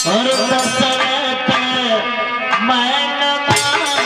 और दशरथ मन माही।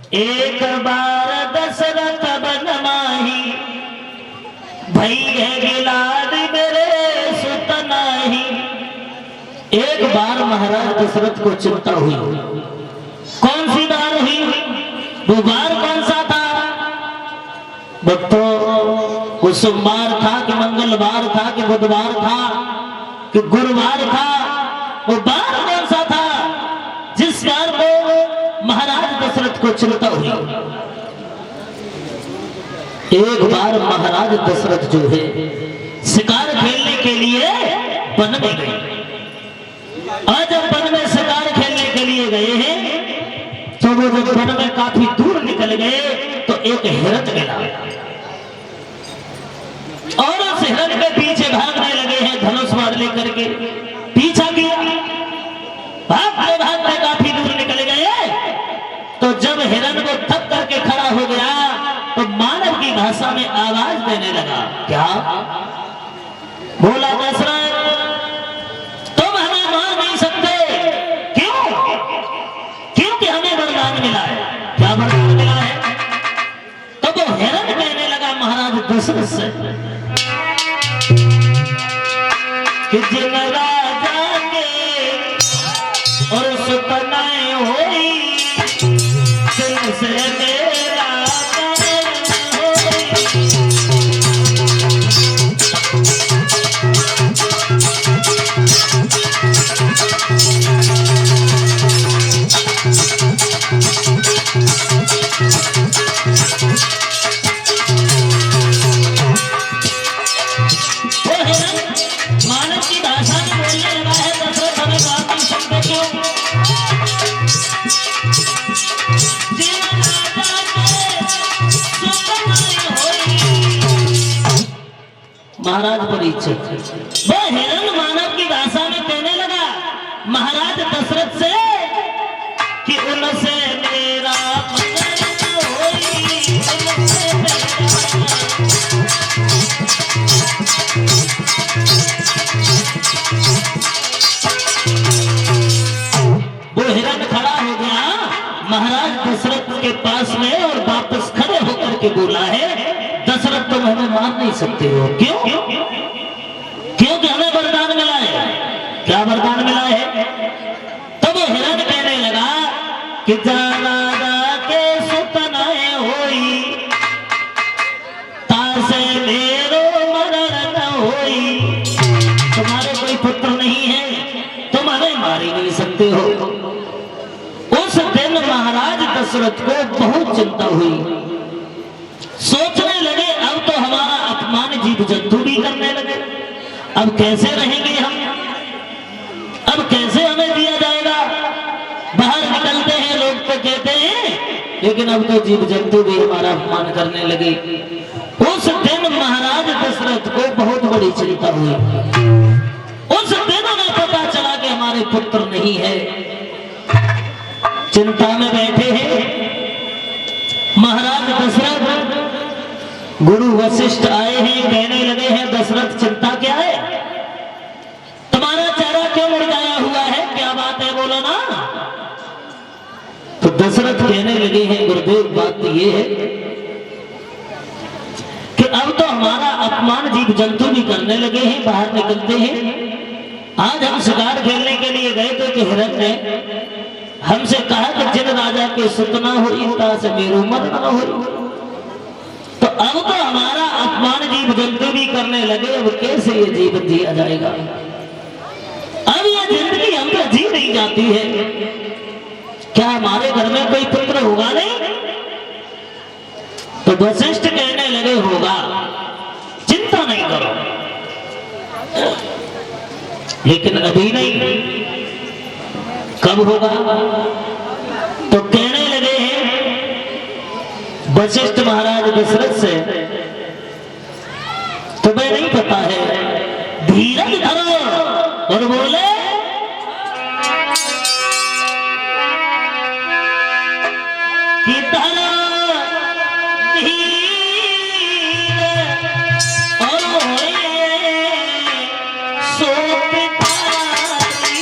एक बार दशरथ बन माही, भैया गिलाद मेरे सुत नाही। एक बार महाराज दशरथ को चिंता हुई। कौन सी बार हुई? वो बार कौन सा था? भक्तों, वो सोमवार था कि मंगलवार था कि बुधवार था कि गुरुवार था? वो बार कौन सा था जिस बार को महाराज दशरथ को चिंता हुई? एक बार महाराज दशरथ जो है शिकार खेलने के लिए वन में गए। और जब वन में शिकार खेलने के लिए गए हैं तो वो जब वन में काफी दूर निकल गए तो एक हिरन मिला और उस हिरन के पीछे भागने लगे हैं। धनुष बाण लेकर के पीछा किया, भागते भागते काफी दूर निकल गए। तो जब हिरन को थक करके खड़ा हो गया तो मानव की भाषा में आवाज देने लगा। क्या बोला? दशरथ, तुम हमें मार नहीं सकते। क्यों? क्योंकि हमें वरदान मिला है। क्या वरदान मिला है? तो वो हिरन कहने लगा महाराज दशरथ से कि जिन राजा के और सुतनाएं होई, से मेरा मानव की भाषा में बोलने लगा है। दशरथ हमें बात नहीं सुनते क्यों? महाराज परीक्षित वो हिरन मानव की भाषा में कहने लगा महाराज दशरथ से कि उनसे मेरा मंगल होई, उनसे वो हिरन खड़ा हो गया महाराज दशरथ के पास में और वापस खड़े होकर के बोला है, दशरथ तुम हमें मार नहीं सकते हो। क्यों? क्योंकि हमें वरदान मिला है। क्या वरदान मिला है? तो वो हिरन कहने लगा कि राजा के सुतनाएं होई, तासे मेरो मरण न होई। तुम्हारे कोई पुत्र नहीं है, तुम हमें मार ही नहीं सकते हो। उस दिन महाराज दशरथ को बहुत चिंता हुई। सोचने लगे अब तो हमारा अपमान जीव जंतु भी करने लगे। अब कैसे रहेंगे हम? अब कैसे हमें दिया जाएगा? बाहर निकलते हैं लोग तो कहते हैं, लेकिन अब तो जीव जंतु भी हमारा अपमान करने लगे। उस दिन महाराज दशरथ को बहुत बड़ी चिंता हुई। उस दिन उन्हें पता चला कि हमारे पुत्र नहीं है। चिंता में बैठे हैं महाराज दशरथ। गुरु वशिष्ठ आए हैं, कहने लगे हैं दशरथ चिंता क्या है? तुम्हारा चेहरा क्यों मुरझाया हुआ है? क्या बात है, बोलो ना। तो दशरथ कहने लगे हैं गुरुदेव बात ये है कि अब तो हमारा अपमान जीव जंतु भी करने लगे हैं, बाहर निकलते हैं। आज हम शिकार खेलने के लिए गए थे कि हिरन ने हमसे कहा कि जिन राजा के सुतना हो इतना से मेरो मरण न हो। तो अब तो हमारा अपमान जीव जंतु भी करने लगे। अब कैसे ये जीवन जिया जाएगा? अब ये जिंदगी हमको जी नहीं जाती है। क्या हमारे घर में कोई पुत्र होगा नहीं? वशिष्ठ कहने लगे होगा, चिंता नहीं करो, लेकिन अभी नहीं, कब होगा? तो कहने लगे वशिष्ठ महाराज दशरथ से, तुम्हें नहीं पता है, धीरज धरो। और बोले कि धरो धीर और होए सो पितारी।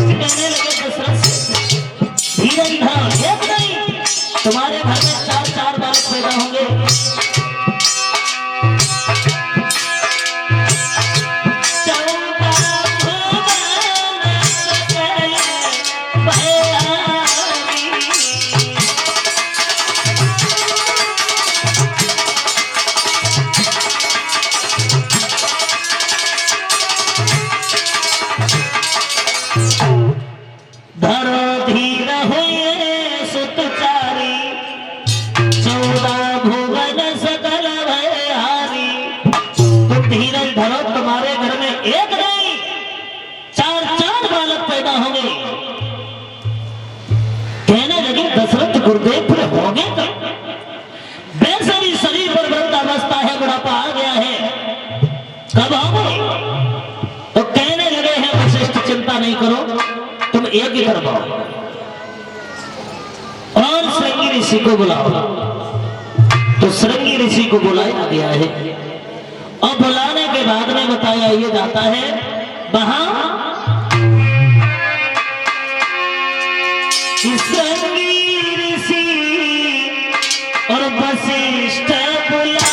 कहने लगे दशरथ से, धीरज धरो, एक नहीं, तुम्हारे घर में 4-4 बालक पैदा होंगे। धरो धीर हुए सुतचारी, 14 भुवन सकल भयहारी। तुम धीरज धरो, तुम्हारे घर में एक नहीं 4-4 बालक पैदा होंगे। कहने लगे दशरथ गुरुदेव फिर होंगे कब? वैसे भी शरीर पर वृद्धावस्था है, बुढ़ापा आ गया है, कब होंगे? तो कहने लगे हैं वशिष्ठ, चिंता नहीं करो, तुम एक ही कर पाओ और श्रृंगी ऋषि को बुलाओ। तो श्रृंगी ऋषि को बुलाया गया है और बुलाने के बाद में बताया ये जाता है, वहां श्रृंगी ऋषि और वशिष्ठ बुला।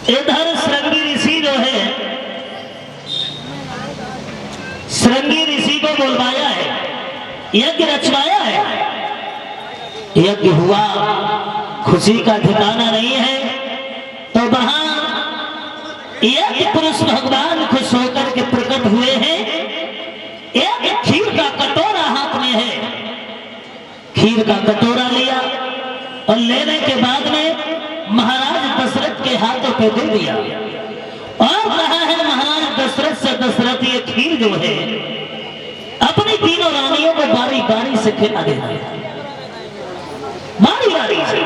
इधर श्रृंगी ऋषि जो है, श्रृंगी ऋषि को बुलवाया है, यज्ञ रचवाया है, यज्ञ हुआ, खुशी का ठिकाना नहीं है। तो वहां यज्ञ पुरुष भगवान खुश होकर के प्रकट हुए हैं। एक खीर का कटोरा हाथ में है, खीर का कटोरा लिया और लेने के बाद में महाराज दशरथ के हाथों पे दे दिया और कहा है महाराज दशरथ से, दशरथ ये खीर जो है अपनी तीनों रानियों को बारी बारी से खिला देना, बारी बारी से।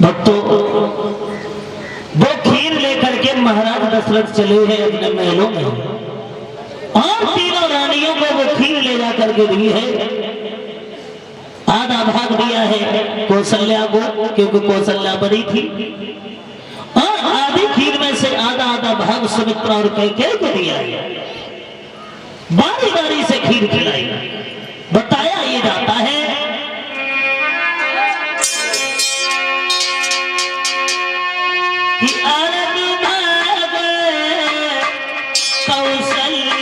भक्तों, वो खीर लेकर के महाराज दशरथ चले हैं अपने महलों में और तीनों रानियों को वो खीर ले जाकर के दी है। आधा भाग दिया है कौशल्या को, क्योंकि कौशल्या बड़ी थी, और आधी खीर में से आधा आधा भाग सुमित्रा और कैकेयी को दिया है। बारी बारी से खीर खिलाई। बताया ये जाता है कि अर्घ भाग कौशल्या ही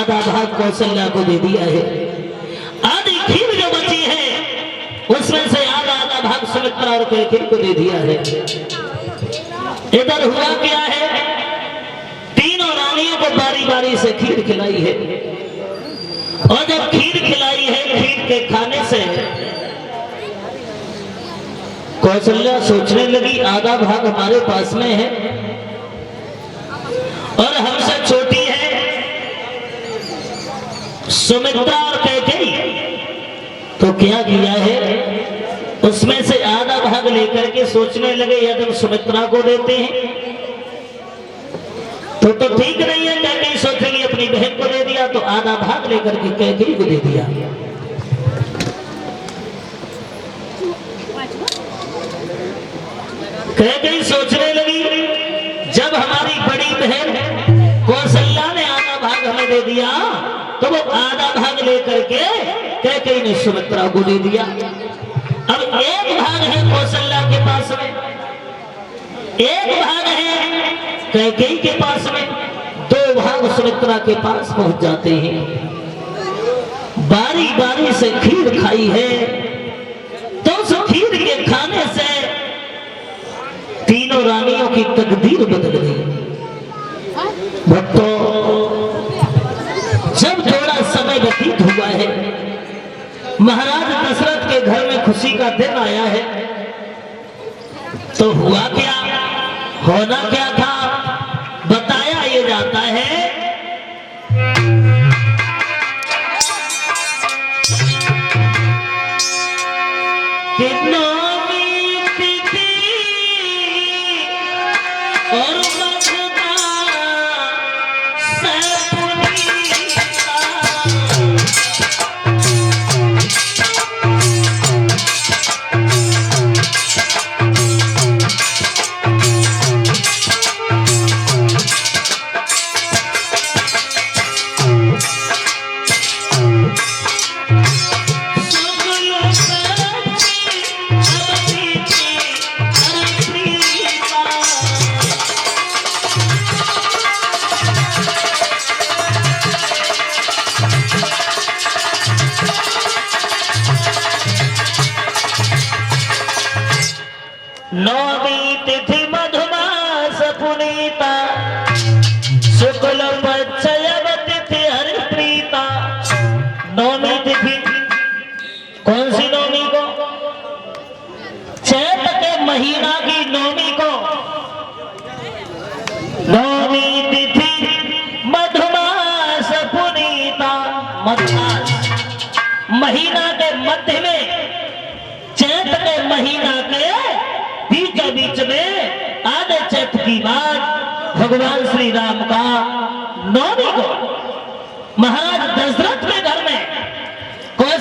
आधा भाग कौशल्या को दे दिया है। आधी खीर जो बची है उसमें से आधा आधा भाग सुमित्रा और कैकेयी को दे दिया है। इधर हुआ क्या है, तीनों रानियों को बारी बारी से खीर खिलाई है और जब खीर खिलाई है, खीर के खाने से कौशल्या सोचने लगी आधा भाग हमारे पास में है और हमसे छोटी है सुमित्रा और कैकेयी, तो क्या किया है उसमें से आधा भाग लेकर के सोचने लगे यदि सुमित्रा को देते हैं तो ठीक नहीं है। कैकेयी सोचेगी अपनी बहन को दे दिया, तो आधा भाग लेकर के कैकेयी को दे दिया। कैकेयी सोचने लगी जब हमारी बड़ी बहन कौशल्या ने आधा भाग हमें दे दिया तो वो आधा भाग लेकर के कैकेयी ने सुमित्रा को दे दिया। अब एक भाग है कौशल्या के पास में, एक भाग है कैकेयी के पास में, दो भाग सुमित्रा के पास पहुंच जाते हैं। बारी बारी से खीर खाई है तो उस खीर के खाने से तीनों रानियों की तकदीर बदल गई। भक्तों, जब थोड़ा समय व्यतीत हुआ है, महाराज दशरथ के घर में खुशी का दिन आया है, तो हुआ क्या, होना क्या था बताया ये जाता है। कितना और मखदा नौमी तिथि मधुमास पुनीता शुक्ल पक्षयव तिथि हरिप्रीता। नौमी तिथि कौन सी नौमी को, चैत के महीना की नौमी को नौमी तिथि मधुमास पुनीता। मधुमास महीना के मध्य में, चैत के महीना के बीच में आधे चैत की बात भगवान श्री राम का नौमी को महाराज दशरथ ने